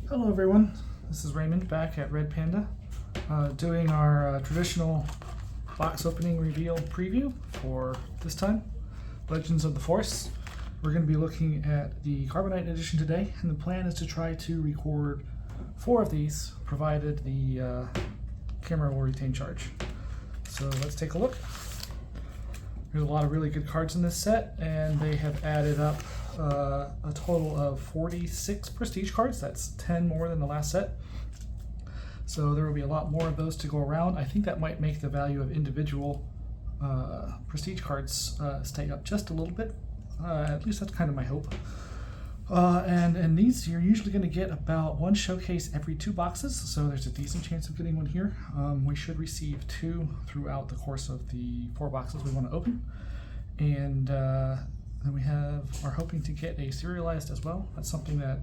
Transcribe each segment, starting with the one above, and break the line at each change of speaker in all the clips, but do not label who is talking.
Hello everyone, this is Raymond back at Red Panda, doing our traditional box opening reveal preview for this time, Legends of the Force. We're going to be looking at the Carbonite edition today, and the plan is to try to record 4 of these, provided the camera will retain charge. So let's take a look. There's a lot of really good cards in this set, and they have added up a total of 46 prestige cards. That's 10 more than the last set. So there will be a lot more of those to go around. I think that might make the value of individual prestige cards stay up just a little bit. At least that's kind of my hope. And these, you're usually going to get about 1 showcase every 2 boxes, so there's a decent chance of getting one here. We should receive 2 throughout the course of the 4 boxes we want to open. And then we are hoping to get a serialized as well. That's something that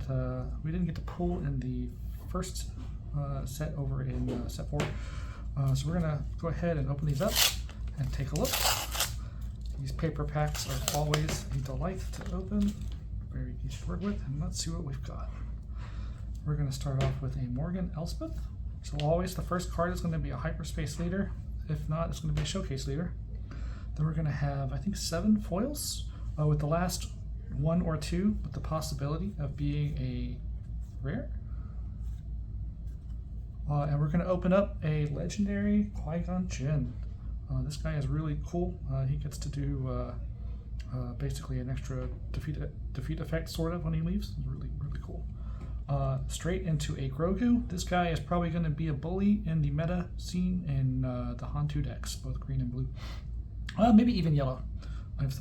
we didn't get to pull in the first set over in set 4. So we're going to go ahead and open these up and take a look. These paper packs are always a delight to open. Very easy to work with, and let's see what we've got. We're going to start off with a Morgan Elspeth. So always the first card is going to be a hyperspace leader. If not, it's going to be a showcase leader. Then we're going to have, I think, 7 foils, with the last 1 or 2 with the possibility of being a rare. And we're going to open up a legendary Qui-Gon Jinn. This guy is really cool. He gets to do basically an extra defeat effect sort of when he leaves. It's really cool. Straight into a Grogu. This guy is probably going to be a bully in the meta scene in the Han 2 decks, both green and blue. Maybe even yellow.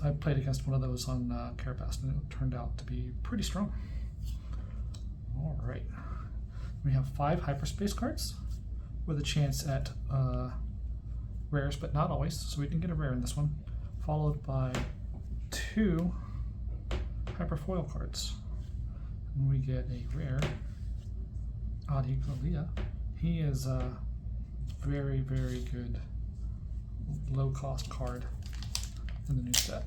I've played against one of those on Carapace, and it turned out to be pretty strong. All right. We have 5 hyperspace cards with a chance at rares, but not always. So we didn't get a rare in this one. Followed by 2 hyperfoil cards. And we get a rare Adi Golia. He is a very good low-cost card in the new set.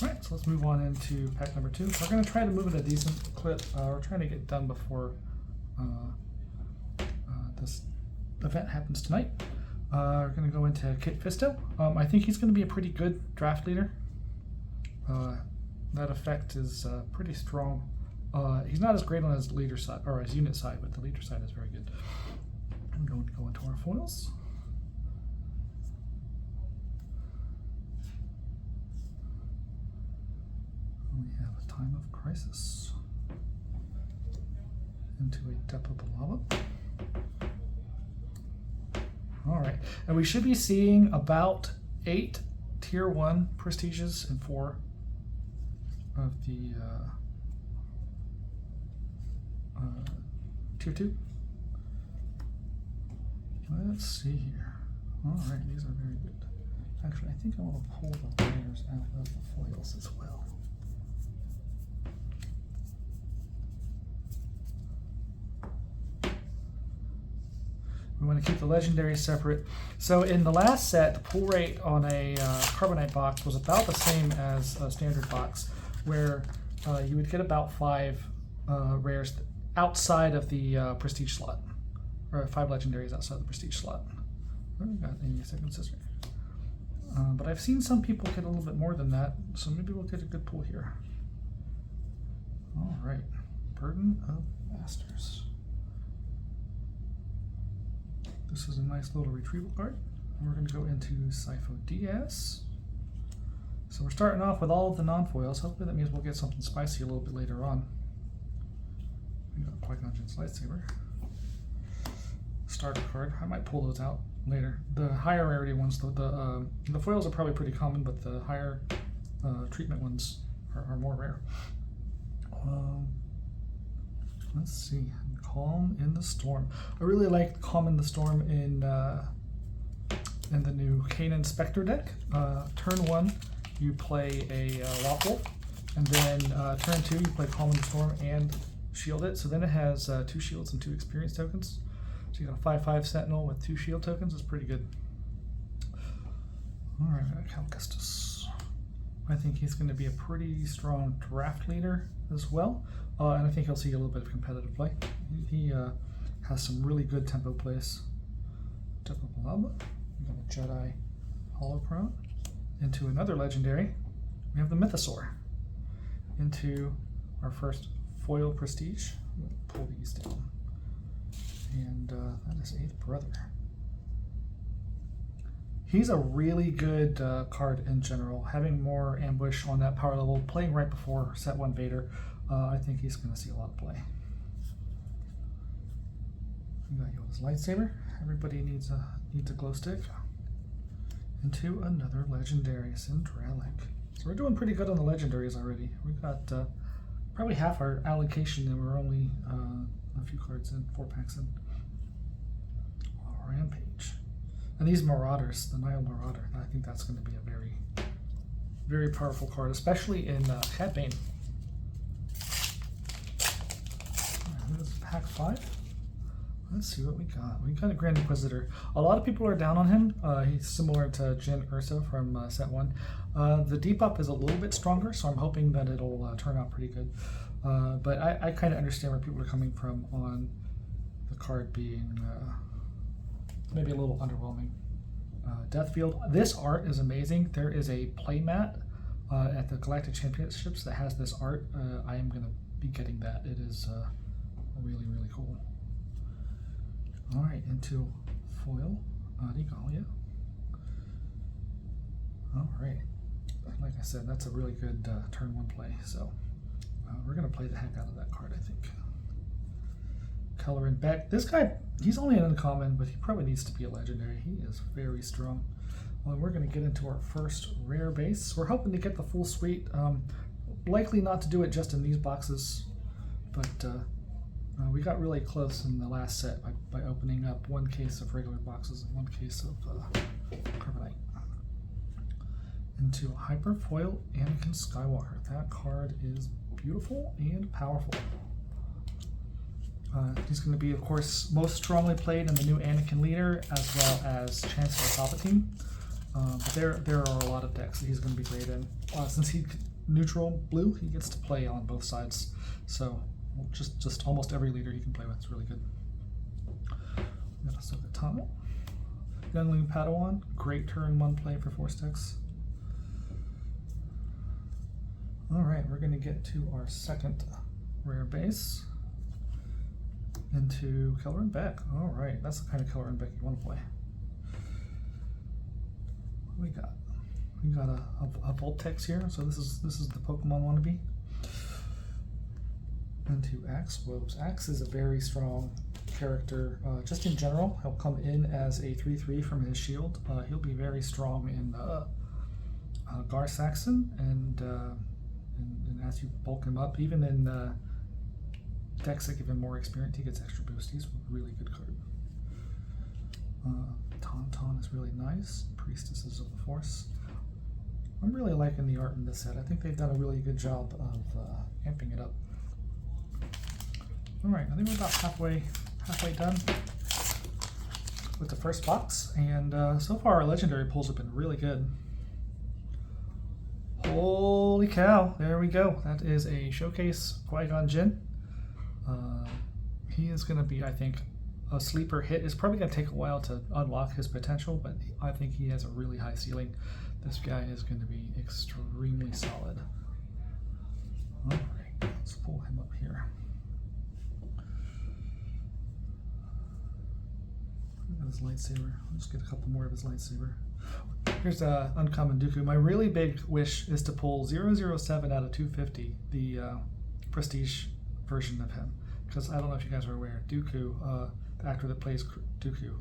All right, so let's move on into pack number 2. We're going to try to move at a decent clip. We're trying to get done before this event happens tonight. We're going to go into Kit Fisto. I think he's going to be a pretty good draft leader. That effect is pretty strong. He's not as great on his leader side or his unit side, but the leader side is very good. I'm going to go into our foils. We have a Time of Crisis into a Depth of the Lava. All right, and we should be seeing about 8 tier 1 prestiges and 4 of the tier 2. Let's see here. All right, these are very good. Actually, I think I want to pull the layers out of the foils as well. We want to keep the legendaries separate. So in the last set, the pull rate on a Carbonite box was about the same as a standard box, where you would get about 5 rares outside of the prestige slot, or 5 legendaries outside the prestige slot. Oh, we got a second sister. But I've seen some people get a little bit more than that, so maybe we'll get a good pull here. All right, Burden of Masters. This is a nice little retrieval card. And we're going to go into Sifo Diaz. So we're starting off with all of the non-foils. Hopefully that means we'll get something spicy a little bit later on. We got Qui-Gon Jinn's lightsaber. Starter card. I might pull those out later. The higher rarity ones, the foils are probably pretty common, but the higher treatment ones are more rare. Let's see. Calm in the Storm. I really like Calm in the Storm in the new Kanan Spectre deck. Turn 1, you play a Lock Wolf, and then turn 2, you play Calm in the Storm and shield it. So then it has 2 shields and 2 experience tokens. So you got a 5/5 Sentinel with 2 shield tokens. It's pretty good. All right, we got Cal Kestis. I think he's going to be a pretty strong draft leader as well. and I think he'll see a little bit of competitive play. He has some really good tempo plays. Tempo Blob. We got a Jedi Holocron. Into another legendary, we have the Mythosaur. Into our first foil prestige. We'll pull these down. And that is 8th Brother. He's a really good card in general. Having more ambush on that power level, playing right before set 1 Vader, I think he's going to see a lot of play. We got Yoda's lightsaber. Everybody needs a glow stick. Into another legendary, Syndralic. So we're doing pretty good on the legendaries already. We got probably half our allocation, and we're only a few cards in, 4 packs in. Rampage. And these Marauders, the Nile Marauder, I think that's going to be a very, very powerful card, especially in Cad Bane. This is pack 5. Let's see what we got. We got a Grand Inquisitor. A lot of people are down on him. He's similar to Jyn Erso from set 1. The debuff is a little bit stronger, so I'm hoping that it'll turn out pretty good. But I kind of understand where people are coming from on the card being maybe a little underwhelming. Deathfield. This art is amazing. There is a playmat at the Galactic Championships that has this art. I am going to be getting that. It is really, really cool. All right, into foil, Adigalia. All right, like I said, that's a really good turn 1 play. So we're gonna play the heck out of that card, I think. Coloring back. This guy, he's only an uncommon, but he probably needs to be a legendary. He is very strong. Well, we're gonna get into our first rare base. We're hoping to get the full suite. Likely not to do it just in these boxes, but we got really close in the last set by opening up 1 case of regular boxes and 1 case of Carbonite. Into Hyper Foil Anakin Skywalker. That card is beautiful and powerful. He's going to be, of course, most strongly played in the new Anakin leader, as well as Chancellor Palpatine. But there are a lot of decks that he's going to be great in. Since he's neutral blue, he gets to play on both sides. So just almost every leader he can play with is really good. We got Ahsoka Tano. Youngling Padawan, great turn 1 play for 4 sticks. Alright, we're going to get to our second rare base. Into Keller Beck. Alright, that's the kind of Keller Beck you want to play. What we got? We got a Voltex here, so this is the Pokemon wannabe. Into Axe Woes. Axe is a very strong character, just in general. He'll come in as a 3/3 from his shield. He'll be very strong in Gar Saxon, and as you bulk him up, even in decks that give him more experience, he gets extra boost. He's a really good card. Tauntaun is really nice. Priestesses of the Force. I'm really liking the art in this set. I think they've done a really good job of amping it up. Alright, I think we're about halfway done with the first box, and so far our legendary pulls have been really good. Holy cow, there we go. That is a Showcase Qui-Gon Jinn. He is going to be, I think, a sleeper hit. It's probably going to take a while to unlock his potential, but I think he has a really high ceiling. This guy is going to be extremely solid. Alright, let's pull him up here. His lightsaber. I'll just get a couple more of his lightsaber. Here's Uncommon Dooku. My really big wish is to pull 007 out of 250, the prestige version of him. Because I don't know if you guys are aware, Dooku, the actor that plays Dooku,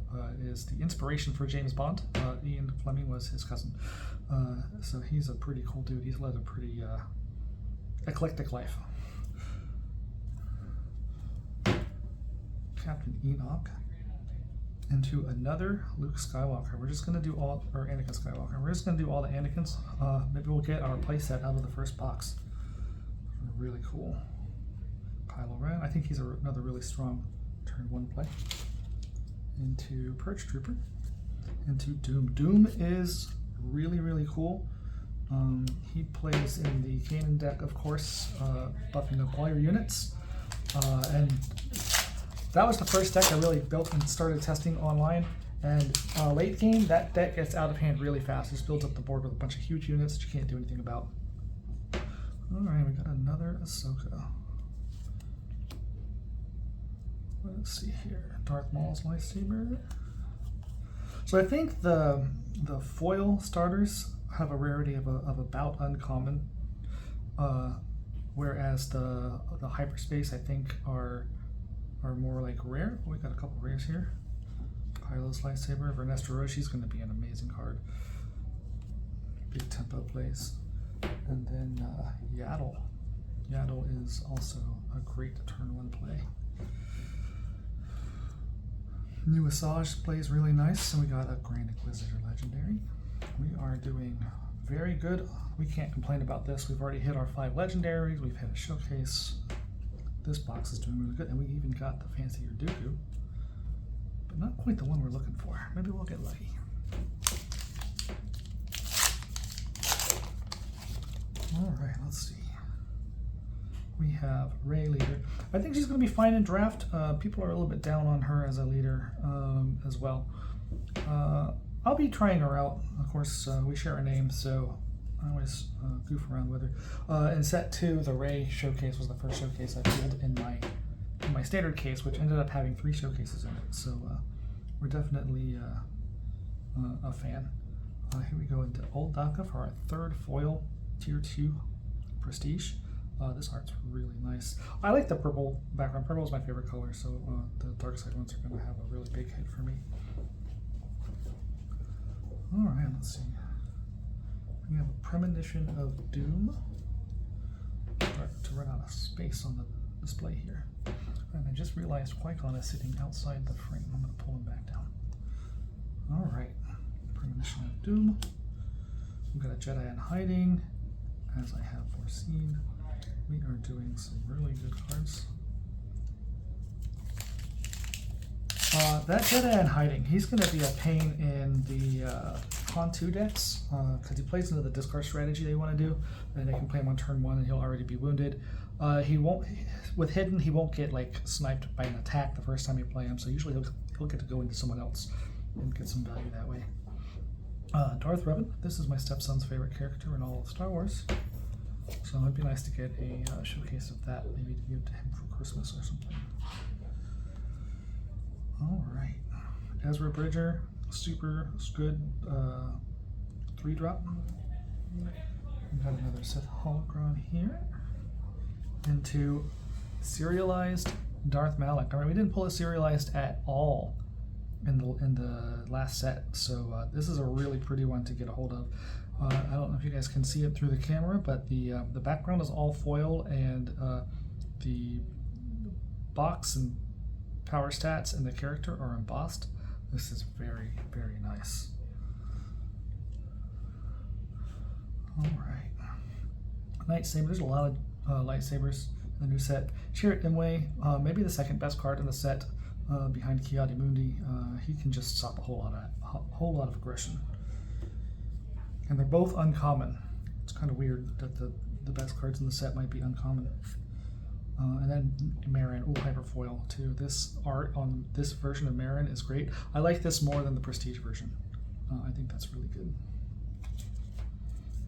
is the inspiration for James Bond. Ian Fleming was his cousin. So he's a pretty cool dude. He's led a pretty eclectic life. Captain Enoch. Into another Luke Skywalker. We're just going to do all, or Anakin Skywalker. We're just going to do all the Anakins. Maybe we'll get our playset out of the first box. Really cool. Kylo Ren. I think he's another really strong turn 1 play. Into Purge Trooper. Into Doom. Doom is really, really cool. He plays in the Cannon deck, of course, buffing up all your units. And that was the first deck I really built and started testing online. And late game, that deck gets out of hand really fast. It just builds up the board with a bunch of huge units that you can't do anything about. Alright, we got another Ahsoka. Let's see here. Darth Maul's lightsaber. So I think the foil starters have a rarity of about uncommon, whereas the hyperspace I think are more like rare. Oh, we got a couple rares here. Kylo's lightsaber. Vernestra Roshi's going to be an amazing card. Big tempo plays. And then Yaddle. Yaddle is also a great turn 1 play. New Asajj plays really nice, and we got a Grand Inquisitor Legendary. We are doing very good. We can't complain about this. We've already hit our 5 legendaries. We've hit a showcase. This box is doing really good, and we even got the fancier Dooku, but not quite the one we're looking for. Maybe we'll get lucky. All right, let's see. We have Rey leader. I think she's going to be fine in draft. People are a little bit down on her as a leader as well. I'll be trying her out. Of course, we share a name, so I always goof around with her. In set 2, the Rey showcase was the first showcase I pulled in my standard case, which ended up having 3 showcases in it. So we're definitely a fan. Here we go into Old Daka for our 3rd foil tier 2 prestige. This art's really nice. I like the purple background. Purple is my favorite color, so the dark side ones are going to have a really big hit for me. Alright, let's see. We have a Premonition of Doom. Start to run out of space on the display here. And I just realized Qui-Gon is sitting outside the frame. I'm going to pull him back down. Alright, Premonition of Doom. We've got a Jedi in hiding, as I have foreseen. We are doing some really good cards. That Jedi in hiding, he's going to be a pain in the Han 2 decks, because he plays into the discard strategy they want to do, and they can play him on turn 1 and he'll already be wounded. He won't, with hidden, he won't get like sniped by an attack the first time you play him, so usually he'll get to go into someone else and get some value that way. Darth Revan, this is my stepson's favorite character in all of Star Wars. So it'd be nice to get a showcase of that, maybe to give to him for Christmas or something. All right, Ezra Bridger, super good 3-drop. We've got another Sith holocron here. Into serialized Darth Malak. All right, we didn't pull a serialized at all in the last set, so this is a really pretty one to get a hold of. I don't know if you guys can see it through the camera, but the background is all foil, and the box and power stats and the character are embossed. This is very, very nice. All right, lightsaber. There's a lot of lightsabers in the new set. Chirrut Imwe, maybe the 2nd best card in the set, behind Ki-Adi-Mundi. He can just stop a whole lot of aggression. And they're both uncommon. It's kind of weird that the best cards in the set might be uncommon. And then Marin, hyperfoil too. This art on this version of Marin is great. I like this more than the Prestige version. I think that's really good.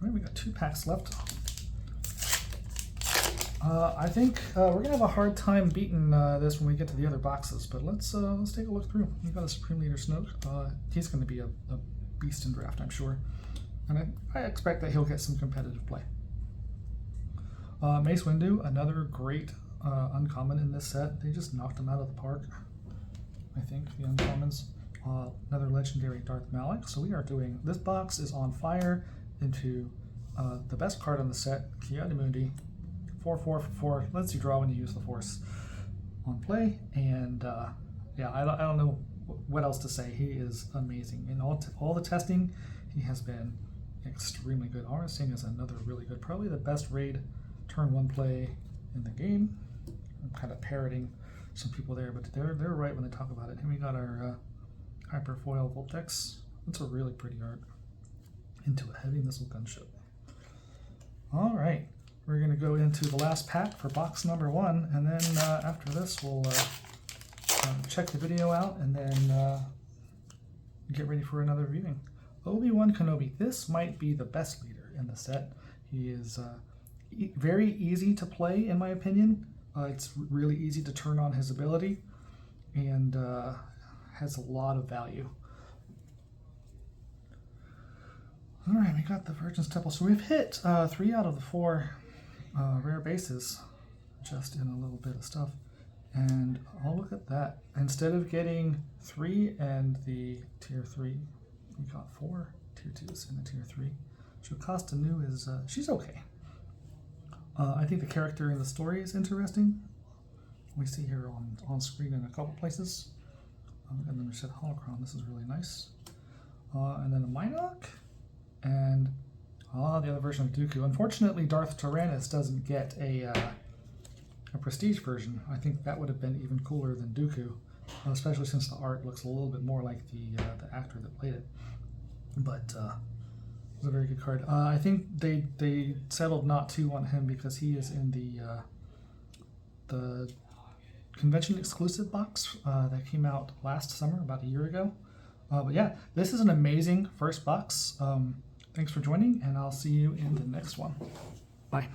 All right, we got 2 packs left. I think we're gonna have a hard time beating this when we get to the other boxes, but let's take a look through. We've got a Supreme Leader Snoke. He's going to be a beast in draft, I'm sure, and I expect that he'll get some competitive play. Mace Windu, another great uncommon in this set. They just knocked him out of the park, I think, the uncommons. Another legendary Darth Malak. So we are doing, this box is on fire into the best card on the set, Ki-Adi-Mundi. 4/4 for 4, lets you draw when you use the Force on play, and yeah, I don't know what else to say. He is amazing. In all the testing, he has been extremely good. Aura Singh is another really good, probably the best raid turn 1 play in the game. I'm kind of parroting some people there, but they're right when they talk about it. And we got our Hyperfoil Voltex. That's a really pretty art. Into a heavy missile gunship. All right, we're going to go into the last pack for box number 1, and then after this we'll check the video out and then get ready for another viewing. Obi-Wan Kenobi. This might be the best leader in the set. He is very easy to play, in my opinion. It's really easy to turn on his ability, and has a lot of value. All right, we got the Virgin's Temple. So we've hit 3 out of the 4 rare bases, just in a little bit of stuff. And oh, look at that. Instead of getting 3 and the tier 3, we got 4 tier 2s and a tier 3. Jocasta Nu is, she's okay. I think the character in the story is interesting. We see her on screen in a couple places. And then we said Holocron. This is really nice. And then a Minoc. And the other version of Dooku. Unfortunately, Darth Tyrannus doesn't get a prestige version. I think that would have been even cooler than Dooku, especially since the art looks a little bit more like the actor that played it. But it was a very good card. I think they settled not to on him because he is in the convention exclusive box that came out last summer, about a year ago. But yeah, this is an amazing first box. Thanks for joining, and I'll see you in the next one. Bye.